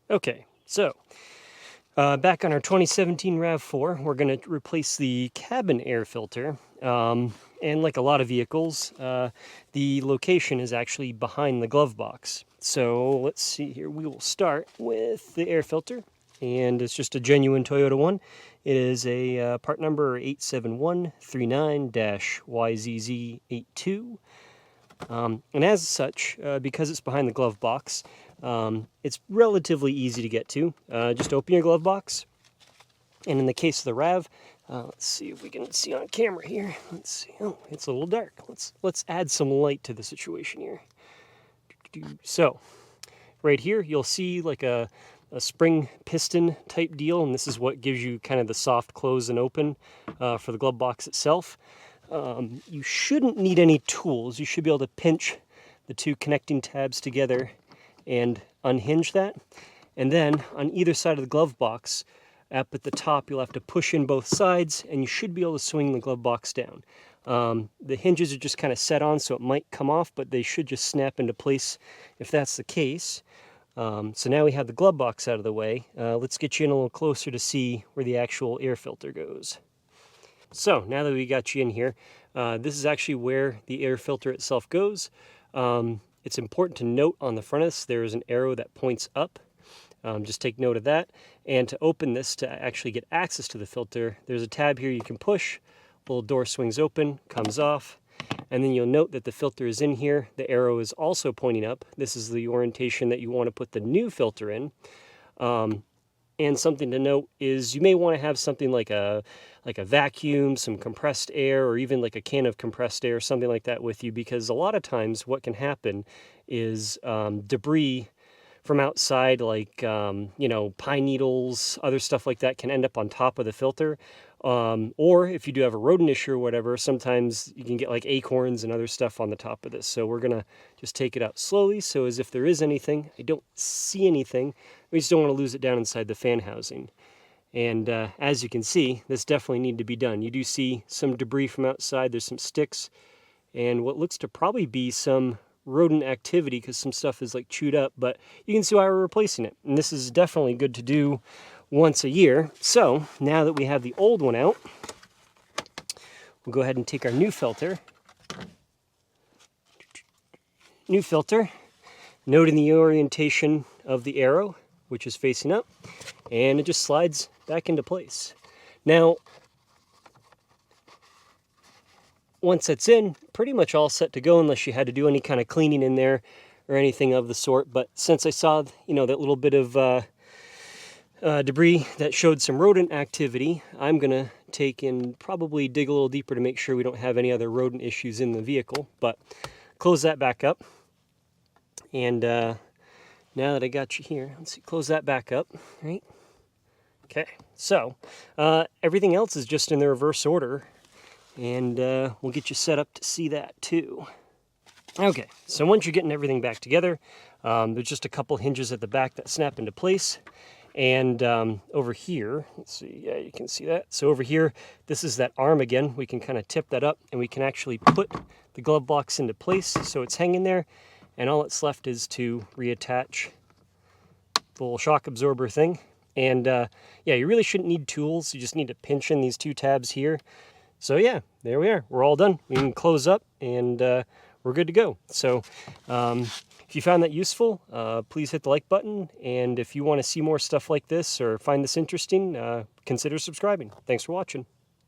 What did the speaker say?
Okay, so back on our 2017 RAV4, we're going to replace the cabin air filter. And like a lot of vehicles, the location is actually behind the glove box. So let's see here. We will start with the air filter, and it's just a genuine Toyota one. It is a part number 87139-YZZ82. And as such, because it's behind the glove box, it's relatively easy to get to. Just open your glove box, and in the case of the Rav, let's see if we can see on camera here. Let's see. Oh, it's a little dark. Let's add some light to the situation here. So, right here, you'll see like a spring piston type deal, and this is what gives you kind of the soft close and open for the glove box itself. You shouldn't need any tools. You should be able to pinch the two connecting tabs together and unhinge that. And then on either side of the glove box, up at the top, you'll have to push in both sides, and you should be able to swing the glove box down. The hinges are just kind of set on, so it might come off, but they should just snap into place if that's the case. So now we have the glove box out of the way. Let's get you in a little closer to see where the actual air filter goes. So now that we got you in here, this is actually where the air filter itself goes. It's important to note on the front of this, there is an arrow that points up. Just take note of that. And to open this, to actually get access to the filter, there's a tab here you can push. Little door swings open, comes off, and then you'll note that the filter is in here. The arrow is also pointing up. This is the orientation that you want to put the new filter in. And something to note is you may want to have something like a vacuum, some compressed air, or even like a can of compressed air, something like that with you, because a lot of times what can happen is debris from outside, like pine needles, other stuff like that, can end up on top of the filter. Or if you do have a rodent issue or whatever, sometimes you can get like acorns and other stuff on the top of this. So we're gonna just take it out slowly, so as if there is anything. I don't see anything. We just don't want to lose it down inside the fan housing. And as you can see, this definitely needed to be done. You do see some debris from outside. There's some sticks and what looks to probably be some rodent activity, because some stuff is like chewed up, but you can see why we're replacing it. And this is definitely good to do once a year. So now that we have the old one out, we'll go ahead and take our new filter. New filter, noting the orientation of the arrow, which is facing up, and it just slides back into place. Now, once it's in, pretty much all set to go, unless you had to do any kind of cleaning in there or anything of the sort. But since I saw, that little bit of debris that showed some rodent activity, I'm gonna take and probably dig a little deeper to make sure we don't have any other rodent issues in the vehicle. But close that back up. And now that I got you here, let's see, close that back up, right? Okay, so everything else is just in the reverse order, and we'll get you set up to see that too. Okay, so once you're getting everything back together, there's just a couple hinges at the back that snap into place. And over here, let's see, yeah, you can see that. So over here, this is that arm again. We can kind of tip that up, and we can actually put the glove box into place so it's hanging there. And all that's left is to reattach the little shock absorber thing. And yeah, you really shouldn't need tools. You just need to pinch in these two tabs here. So yeah, there we are. We're all done. We can close up, and we're good to go. So if you found that useful, please hit the like button. And if you want to see more stuff like this or find this interesting, consider subscribing. Thanks for watching.